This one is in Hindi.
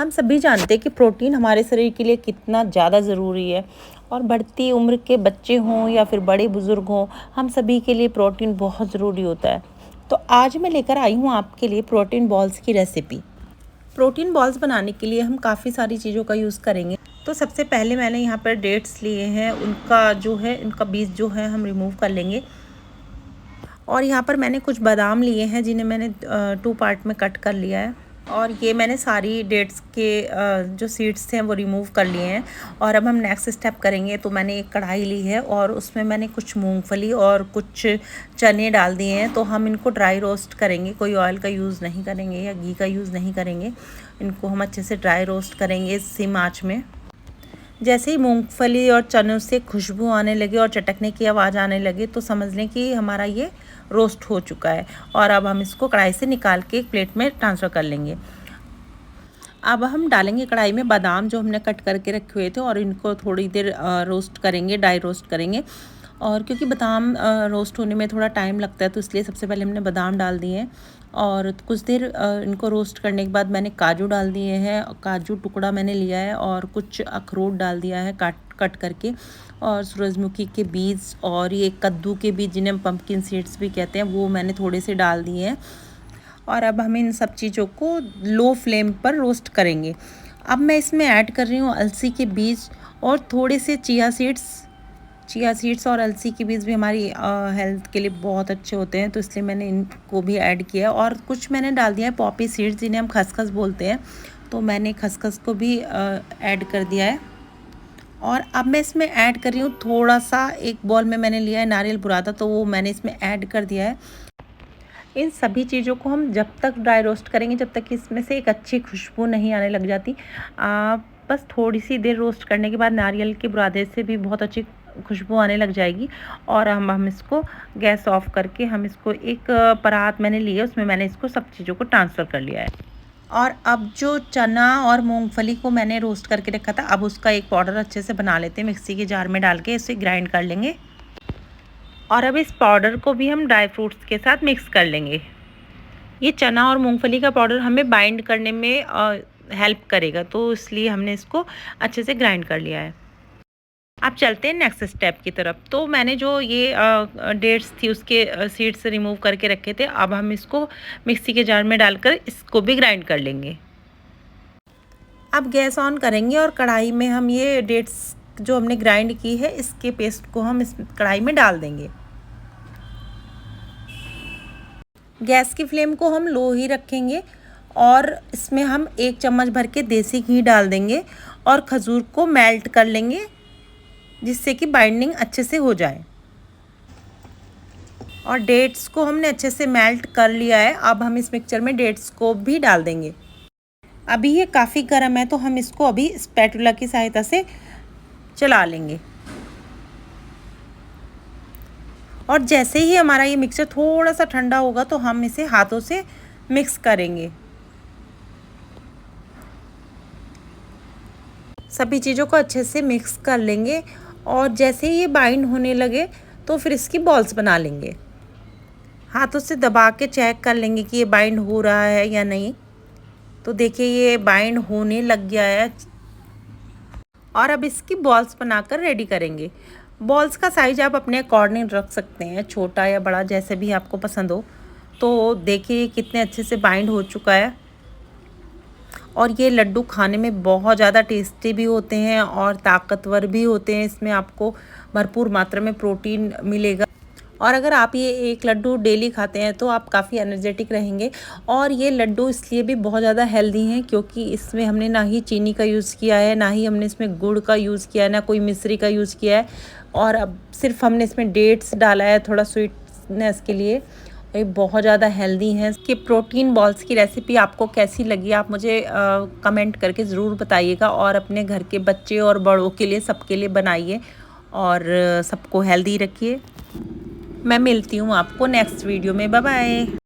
हम सभी जानते हैं कि प्रोटीन हमारे शरीर के लिए कितना ज़्यादा ज़रूरी है और बढ़ती उम्र के बच्चे हों या फिर बड़े बुज़ुर्ग हों, हम सभी के लिए प्रोटीन बहुत ज़रूरी होता है। तो आज मैं लेकर आई हूँ आपके लिए प्रोटीन बॉल्स की रेसिपी। प्रोटीन बॉल्स बनाने के लिए हम काफ़ी सारी चीज़ों का यूज़ करेंगे। तो सबसे पहले मैंने यहाँ पर डेट्स लिए हैं, उनका बीज जो है हम रिमूव कर लेंगे। और यहाँ पर मैंने कुछ बादाम लिए हैं जिन्हें मैंने 2 पार्ट में कट कर लिया है। और ये मैंने सारी डेट्स के जो सीड्स हैं वो रिमूव कर लिए हैं। और अब हम नेक्स्ट स्टेप करेंगे। तो मैंने एक कढ़ाई ली है और उसमें मैंने कुछ मूंगफली और कुछ चने डाल दिए हैं। तो हम इनको ड्राई रोस्ट करेंगे, कोई ऑयल का यूज़ नहीं करेंगे या घी का यूज़ नहीं करेंगे। इनको हम अच्छे से ड्राई रोस्ट करेंगे सिम आँच में। जैसे ही मूंगफली और चनों से खुशबू आने लगे और चटकने की आवाज़ आने लगे तो समझ लें कि हमारा ये रोस्ट हो चुका है। और अब हम इसको कढ़ाई से निकाल के एक प्लेट में ट्रांसफ़र कर लेंगे। अब हम डालेंगे कढ़ाई में बादाम जो हमने कट करके रखे हुए थे और इनको थोड़ी देर रोस्ट करेंगे, ड्राई रोस्ट करेंगे। और क्योंकि बादाम रोस्ट होने में थोड़ा टाइम लगता है तो इसलिए सबसे पहले हमने बादाम डाल दिए हैं। और कुछ देर इनको रोस्ट करने के बाद मैंने काजू डाल दिए हैं। काजू टुकड़ा मैंने लिया है और कुछ अखरोट डाल दिया है कट करके। और सूरजमुखी के बीज और ये कद्दू के बीज जिन्हें हम पम्पकिन सीड्स भी कहते हैं वो मैंने थोड़े से डाल दिए हैं। और अब हम इन सब चीज़ों को लो फ्लेम पर रोस्ट करेंगे। अब मैं इसमें ऐड कर रही हूँ अलसी के बीज और थोड़े से चिया सीड्स और अलसी के बीज भी हमारी हेल्थ के लिए बहुत अच्छे होते हैं, तो इसलिए मैंने इनको भी ऐड किया। और कुछ मैंने डाल दिया है पॉपी सीड्स जिन्हें हम खसखस बोलते हैं, तो मैंने खसखस को भी ऐड कर दिया है। और अब मैं इसमें ऐड कर रही हूँ थोड़ा सा, एक बॉल में मैंने लिया है नारियल बुरादा, तो वो मैंने इसमें ऐड कर दिया है। इन सभी चीज़ों को हम जब तक ड्राई रोस्ट करेंगे जब तक इसमें से एक अच्छी खुशबू नहीं आने लग जाती। बस थोड़ी सी देर रोस्ट करने के बाद नारियल के बुरादे से भी बहुत अच्छी खुशबू आने लग जाएगी। और हम इसको गैस ऑफ करके हम इसको एक परात मैंने ली है, उसमें मैंने इसको सब चीज़ों को ट्रांसफ़र कर लिया है। और अब जो चना और मूंगफली को मैंने रोस्ट करके रखा था, अब उसका एक पाउडर अच्छे से बना लेते हैं। मिक्सी के जार में डाल के इसे ग्राइंड कर लेंगे। और अब इस पाउडर को भी हम ड्राई फ्रूट्स के साथ मिक्स कर लेंगे। ये चना और मूंगफली का पाउडर हमें बाइंड करने में हेल्प करेगा, तो इसलिए हमने इसको अच्छे से ग्राइंड कर लिया है। अब चलते हैं नेक्स्ट स्टेप की तरफ। तो मैंने जो ये डेट्स थी उसके सीड्स रिमूव करके रखे थे, अब हम इसको मिक्सी के जार में डालकर इसको भी ग्राइंड कर लेंगे। अब गैस ऑन करेंगे और कढ़ाई में हम ये डेट्स जो हमने ग्राइंड की है इसके पेस्ट को हम इस कढ़ाई में डाल देंगे। गैस की फ्लेम को हम लो ही रखेंगे और इसमें हम 1 चम्मच भर के देसी घी डाल देंगे और खजूर को मेल्ट कर लेंगे जिससे कि बाइंडिंग अच्छे से हो जाए। और डेट्स को हमने अच्छे से मेल्ट कर लिया है। अब हम इस मिक्सचर में डेट्स को भी डाल देंगे। अभी ये काफ़ी गर्म है तो हम इसको अभी स्पैटुला की सहायता से चला लेंगे। और जैसे ही हमारा ये मिक्सचर थोड़ा सा ठंडा होगा तो हम इसे हाथों से मिक्स करेंगे। सभी चीज़ों को अच्छे से मिक्स कर लेंगे और जैसे ही ये बाइंड होने लगे तो फिर इसकी बॉल्स बना लेंगे। हाथों से दबा के चेक कर लेंगे कि ये बाइंड हो रहा है या नहीं। तो देखिए ये बाइंड होने लग गया है। और अब इसकी बॉल्स बनाकर रेडी करेंगे। बॉल्स का साइज आप अपने अकॉर्डिंग रख सकते हैं, छोटा या बड़ा जैसे भी आपको पसंद हो। तो देखिए कितने अच्छे से बाइंड हो चुका है। और ये लड्डू खाने में बहुत ज़्यादा टेस्टी भी होते हैं और ताकतवर भी होते हैं। इसमें आपको भरपूर मात्रा में प्रोटीन मिलेगा। और अगर आप ये एक लड्डू डेली खाते हैं तो आप काफ़ी एनर्जेटिक रहेंगे। और ये लड्डू इसलिए भी बहुत ज़्यादा हेल्दी हैं क्योंकि इसमें हमने ना ही चीनी का यूज़ किया है, ना ही हमने इसमें गुड़ का यूज़ किया है, ना कोई मिश्री का यूज़ किया है। और अब सिर्फ हमने इसमें डेट्स डाला है थोड़ा स्वीटनेस के लिए। ये बहुत ज़्यादा हेल्दी हैं। इसके प्रोटीन बॉल्स की रेसिपी आपको कैसी लगी आप मुझे कमेंट करके ज़रूर बताइएगा। और अपने घर के बच्चे और बड़ों के लिए सबके लिए बनाइए और सबको हेल्दी रखिए। मैं मिलती हूँ आपको नेक्स्ट वीडियो में। Bye bye.